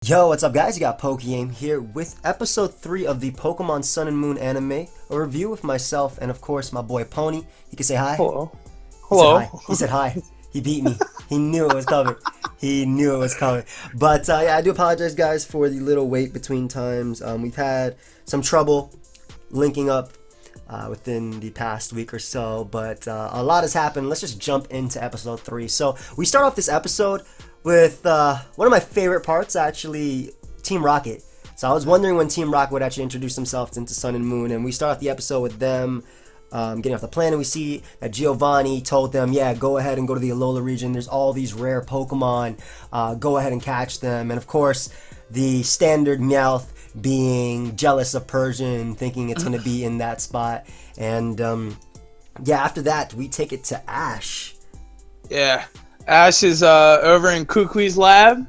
Yo, what's up guys? You got pokeaim here with episode 3 of the Pokemon Sun and Moon anime, a review with myself and of course my boy Pony. He can say hi. Hello. He said hi. He said hi. He beat me. He knew it was coming. He knew it was coming. But yeah, I do apologize guys for the little wait between times. We've had some trouble linking up within the past week or so, but a lot has happened. Let's just jump into episode 3. So we start off this episode with one of my favorite parts, actually, Team Rocket. So I was wondering when Team Rocket would actually introduce themselves into Sun and Moon, and we start off the episode with them getting off the planet. We see that Giovanni told them, yeah, go ahead and go to the Alola region. There's all these rare Pokemon. Go ahead and catch them. And of course, the standard Meowth being jealous of Persian, thinking it's going to be in that spot. And yeah, after that, we take it to Ash. Yeah. Ash is over in Kukui's lab,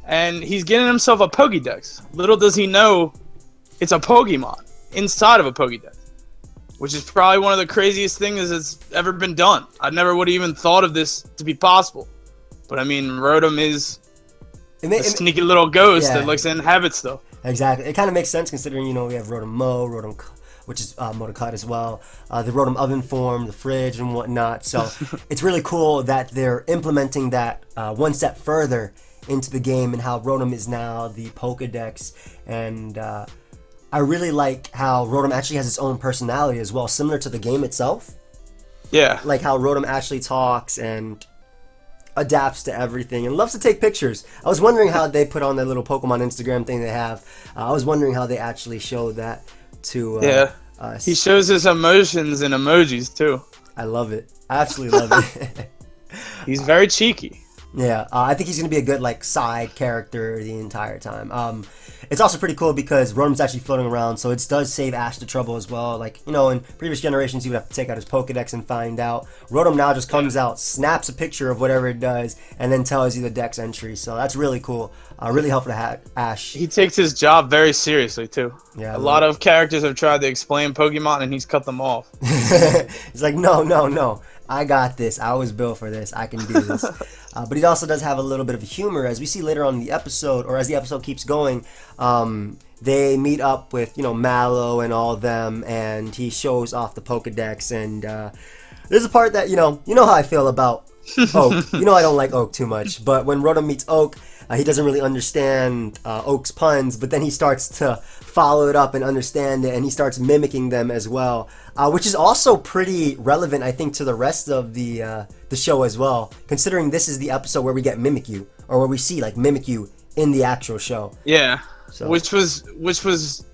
and he's getting himself a Pokédex. Little does he know, it's a Pokemon inside of a Pokédex, which is probably one of the craziest things that's ever been done. I never would have even thought of this to be possible. But I mean, Rotom is a sneaky little ghost that likes to inhabit stuff. Exactly. It kind of makes sense considering, you know, we have Rotom Mo, Rotom, which is Motocut as well, the Rotom Oven Form, the fridge and whatnot. So it's really cool that they're implementing that one step further into the game and how Rotom is now the Pokedex. And I really like how Rotom actually has its own personality as well, similar to the game itself. Yeah. Like how Rotom actually talks and adapts to everything and loves to take pictures. I was wondering how they put on that little Pokemon Instagram thing they have. I was wondering how they actually showed that to us. He shows his emotions in emojis too. I love it. I absolutely love it. He's very cheeky. Yeah, I think he's going to be a good like side character the entire time. It's also pretty cool because Rotom's actually floating around, so it does save Ash the trouble as well. Like, you know, in previous generations, he would have to take out his Pokedex and find out. Rotom now just comes out, snaps a picture of whatever it does, and then tells you the Dex entry. So that's really cool. Really helpful to have Ash. He takes his job very seriously too. Yeah, a lot of characters have tried to explain Pokemon, and he's cut them off. He's like, no. I got this. I was built for this. I can do this. But he also does have a little bit of humor, as we see later on in the episode, or as the episode keeps going. They meet up with, you know, Mallow and all of them, and he shows off the Pokedex. And there's a part that, you know how I feel about Oak. You know I don't like Oak too much, but when Rotom meets Oak, he doesn't really understand Oak's puns, but then he starts to follow it up and understand it, and he starts mimicking them as well, which is also pretty relevant, I think, to the rest of the show as well, considering this is the episode where we get Mimikyu, or where we see like Mimikyu in the actual show. Yeah, so. which was,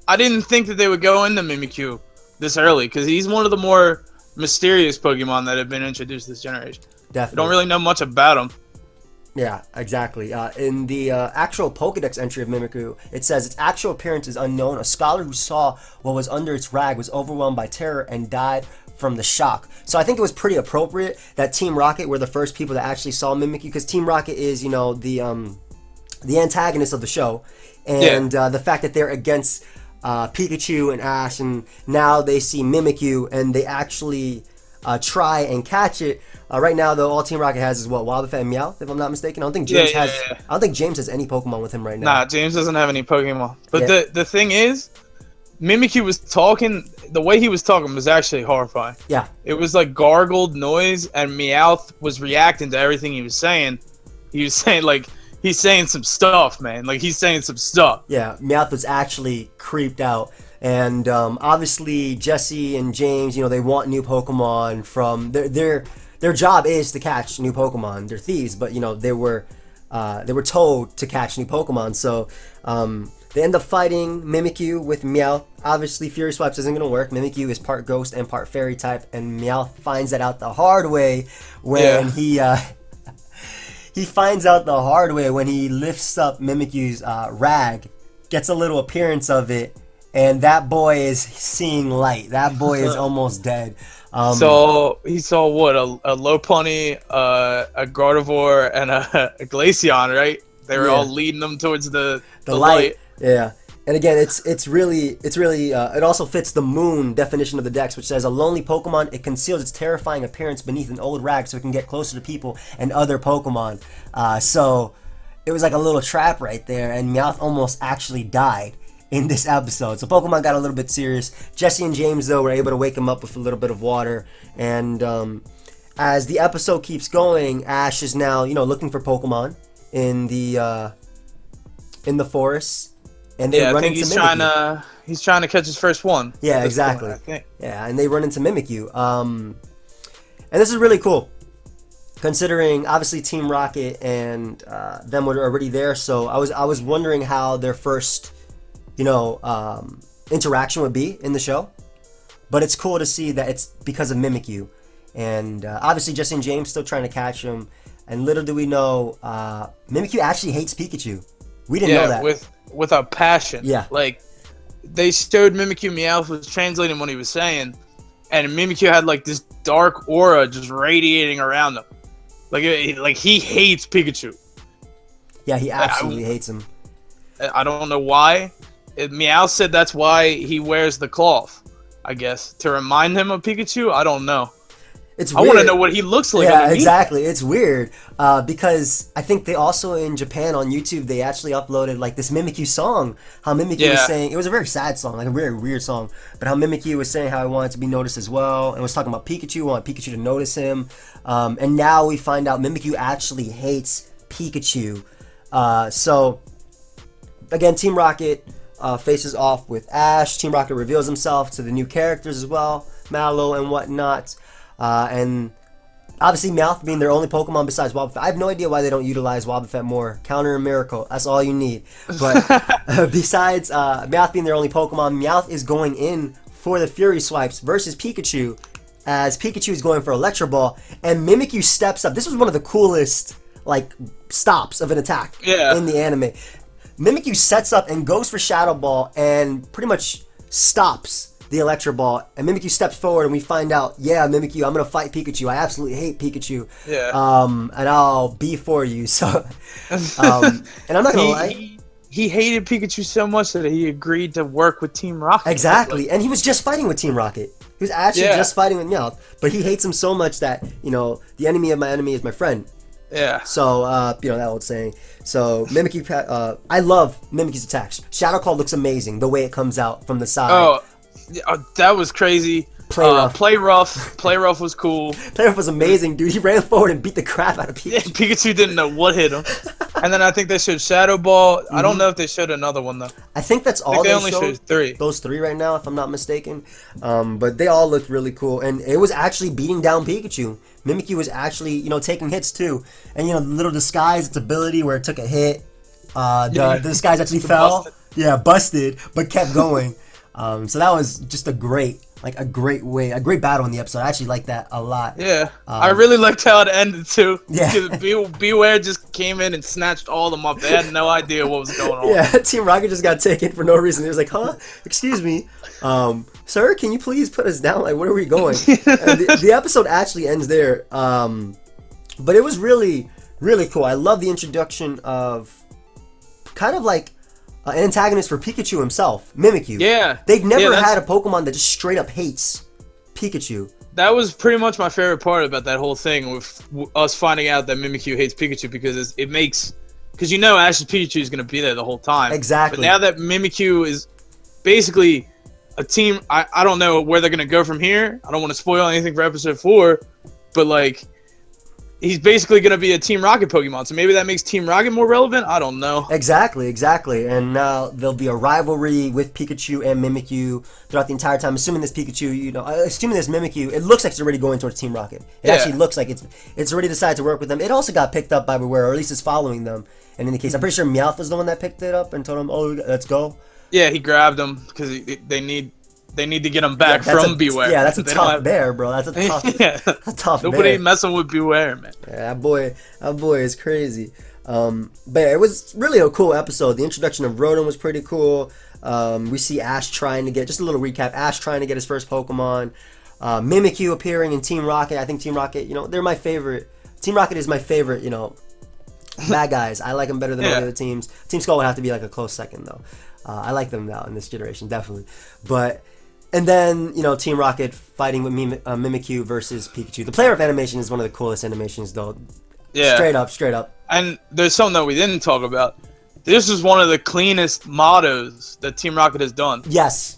I didn't think that they would go into Mimikyu this early, because he's one of the more mysterious Pokemon that have been introduced this generation. Definitely. We don't really know much about him. Yeah, exactly. In the actual Pokedex entry of Mimikyu, it says its actual appearance is unknown. A scholar who saw what was under its rag was overwhelmed by terror and died from the shock. So I think it was pretty appropriate that Team Rocket were the first people that actually saw Mimikyu, because Team Rocket is, you know, the antagonist of the show, and the fact that they're against Pikachu and Ash, and now they see Mimikyu and they actually try and catch it. Right now, though, all Team Rocket has is what, Wildfire and Meowth, if I'm not mistaken. I don't think James has. I don't think James has any Pokemon with him right now. Nah, James doesn't have any Pokemon. But the thing is, Mimikyu was talking. The way he was talking was actually horrifying. Yeah. It was like gargled noise, and Meowth was reacting to everything he was saying. He was saying like he's saying some stuff, man. Like he's saying some stuff. Yeah, Meowth was actually creeped out. And obviously, Jesse and James, you know, they want new Pokemon from their job is to catch new Pokemon. They're thieves, but you know they were told to catch new Pokemon. So they end up fighting Mimikyu with Meowth. Obviously, Fury Swipes isn't gonna work. Mimikyu is part Ghost and part Fairy type, and Meowth finds that out the hard way when he finds out the hard way when he lifts up Mimikyu's rag, gets a little appearance of it. And that boy is seeing light. That boy is almost dead. So he saw what, a Lopunny, a Gardevoir, and a Glaceon, right? They were all leading them towards the light. Yeah. And again, it's really it also fits the Moon definition of the Dex, which says a lonely Pokemon, it conceals its terrifying appearance beneath an old rag so it can get closer to people and other Pokemon. So it was like a little trap right there, and Meowth almost actually died in this episode. So Pokemon got a little bit serious. Jesse and James, though, were able to wake him up with a little bit of water. And as the episode keeps going, Ash is now, looking for Pokemon in the forest. And they run into Mimikyu. He's trying to catch his first one. Yeah, exactly. Point, I think. Yeah, and they run into Mimikyu. And this is really cool, considering obviously Team Rocket and them were already there. So I was wondering how their first interaction would be in the show, but it's cool to see that it's because of Mimikyu, and obviously Jesse and James still trying to catch him. And little do we know, Mimikyu actually hates Pikachu. We didn't know that. with a passion. Yeah, like they showed Mimikyu. Meowth was translating what he was saying, and Mimikyu had like this dark aura just radiating around him. Like he hates Pikachu. Yeah, he absolutely hates him. I don't know why. Meowth said that's why he wears the cloth, I guess, to remind him of Pikachu. I don't know. It's weird. I want to know what he looks like. Yeah, exactly. It's weird because I think they also in Japan on YouTube they actually uploaded like this Mimikyu song. How Mimikyu was saying it was a very sad song, like a very weird song. But how Mimikyu was saying how he wanted to be noticed as well, and was talking about Pikachu, wanted Pikachu to notice him. And now we find out Mimikyu actually hates Pikachu. So again, Team Rocket faces off with Ash. Team Rocket reveals himself to the new characters as well, Mallow and whatnot. And obviously Meowth being their only Pokemon besides Wobbuffet. I have no idea why they don't utilize Wobbuffet more. Counter a miracle. That's all you need. But besides Meowth being their only Pokemon, Meowth is going in for the Fury Swipes versus Pikachu, as Pikachu is going for Electro Ball, and Mimikyu steps up. This was one of the coolest stops of an attack in the anime. Mimikyu sets up and goes for Shadow Ball and pretty much stops the Electro Ball, and Mimikyu steps forward, and we find out, Mimikyu, I'm gonna fight Pikachu. I absolutely hate Pikachu. Yeah. And I'll be for you. So, and I'm not gonna lie. He hated Pikachu so much that he agreed to work with Team Rocket. Exactly, and he was just fighting with Team Rocket. He was actually just fighting with Meowth, but he hates him so much that the enemy of my enemy is my friend. Yeah. So, that old saying. So, Mimikyu, I love Mimikyu's attacks. Shadow Claw looks amazing, the way it comes out from the side. Oh, that was crazy. Play rough was cool. Play rough was amazing, dude. He ran forward and beat the crap out of Pikachu. Yeah, Pikachu didn't know what hit him. And then I think they showed Shadow Ball. I don't know if they showed another one though. I think that's all they only showed three. Those three right now, if I'm not mistaken. But they all looked really cool, and it was actually beating down Pikachu. Mimikyu was actually, taking hits too, and the little disguise, its ability where it took a hit. The disguise actually fell. Busted. Busted, but kept going. So that was just a great battle in the episode. I actually liked that a lot. Yeah, I really liked how it ended too. Yeah, Beware just came in and snatched all of them up. They had no idea what was going on. Yeah, Team Rocket just got taken for no reason. He was like, "Huh? Excuse me, sir, can you please put us down? Like, where are we going?" And the episode actually ends there. But it was really, really cool. I love the introduction of kind of like an antagonist for Pikachu himself, Mimikyu. Yeah. They've never had a Pokemon that just straight up hates Pikachu. That was pretty much my favorite part about that whole thing, with us finding out that Mimikyu hates Pikachu, because it makes... Because Ash's Pikachu is going to be there the whole time. Exactly. But now that Mimikyu is basically a team... I don't know where they're going to go from here. I don't want to spoil anything for Episode 4, but he's basically going to be a Team Rocket Pokemon, so maybe that makes Team Rocket more relevant? I don't know. Exactly. And now there'll be a rivalry with Pikachu and Mimikyu throughout the entire time. Assuming this Pikachu, assuming this Mimikyu, it looks like it's already going towards Team Rocket. It actually looks like it's already decided to work with them. It also got picked up by Beware, or at least it's following them. And in the case, I'm pretty sure Meowth was the one that picked it up and told him, "Oh, let's go." Yeah, he grabbed him because they need to get him back from Beware. Yeah, that's a tough bear, bro. That's a tough Nobody bear. messing with Beware, man. Yeah, that boy is crazy. But yeah, it was really a cool episode. The introduction of Rotom was pretty cool. We see Ash trying to get, just a little recap, Ash trying to get his first Pokemon. Mimikyu appearing in Team Rocket. I think Team Rocket, they're my favorite. Team Rocket is my favorite, bad guys. I like them better than all the other teams. Team Skull would have to be like a close second, though. I like them now in this generation, definitely. And then, Team Rocket fighting with Mimikyu versus Pikachu. The player of animation is one of the coolest animations, though. Yeah. Straight up. And there's something that we didn't talk about. This is one of the cleanest mottos that Team Rocket has done. Yes.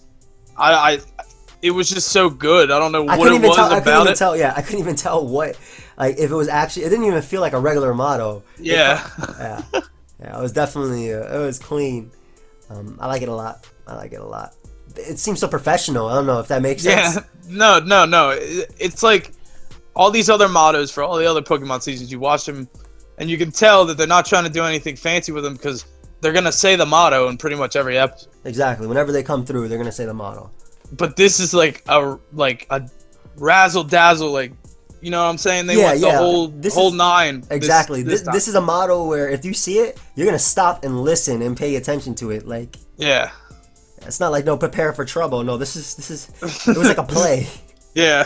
It was just so good. I don't know what it was about it. I couldn't even tell what, like, if it was actually. It didn't even feel like a regular motto. Yeah. Yeah. It was definitely. It was clean. I like it a lot. It seems so professional. I don't know if that makes sense. Yeah. No. It's like all these other mottos for all the other Pokemon seasons. You watch them, and you can tell that they're not trying to do anything fancy with them because they're gonna say the motto in pretty much every episode. Exactly. Whenever they come through, they're gonna say the motto. But this is like a razzle dazzle, like, you know what I'm saying? They want the whole nine. Exactly. This is a motto where if you see it, you're gonna stop and listen and pay attention to it. Like, yeah. It's not like no prepare for trouble. No, this is. It was like a play. Yeah.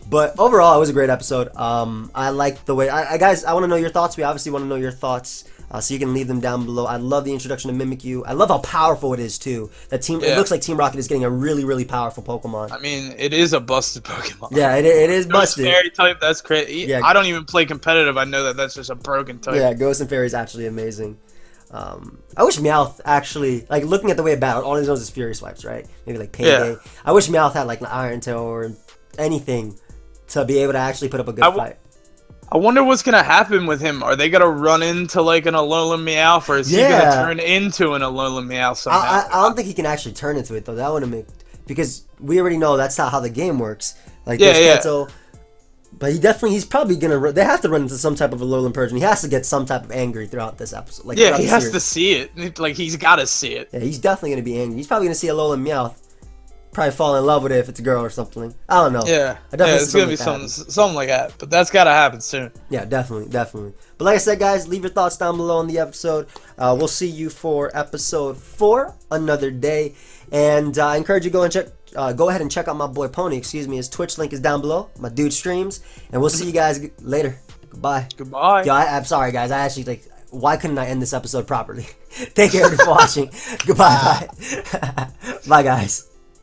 But overall, it was a great episode. I like the way, guys. I want to know your thoughts. We obviously want to know your thoughts, so you can leave them down below. I love the introduction of Mimikyu. I love how powerful it is too. It looks like Team Rocket is getting a really, really powerful Pokemon. I mean, it is a busted Pokemon. Yeah, it is busted. Fairy type, that's crazy. Yeah. I don't even play competitive. I know that that's just a broken type. Yeah, Ghost and Fairy is actually amazing. I wish Meowth actually, like, looking at the way it battled, all he knows is Fury Swipes, right? Maybe like Payday. Yeah. I wish Meowth had like an Iron Tail or anything to be able to actually put up a good fight. I wonder what's gonna happen with him. Are they gonna run into like an Alola Meowth, or is he gonna turn into an Alola Meowth somehow? I don't think he can actually turn into it though. That wouldn't make, because we already know that's not how the game works. Like, cancel. But he's probably gonna. They have to run into some type of Alolan Persian. He has to get some type of angry throughout this episode. Like, yeah, he has to see it. Like, he's gotta see it. Yeah, he's definitely gonna be angry. He's probably gonna see Alola Meowth. Probably fall in love with it if it's a girl or something. I don't know. Yeah, it's gonna be something like that. But that's gotta happen soon. Yeah, definitely. But like I said, guys, leave your thoughts down below on the episode. We'll see you for episode 4 another day, and I encourage you to go ahead and check out my boy Pony. His Twitch link is down below. My dude streams, and we'll see you guys later. Goodbye. Yo, I'm sorry, guys. I actually why couldn't I end this episode properly? Thank you everybody for watching. Goodbye. Bye, guys.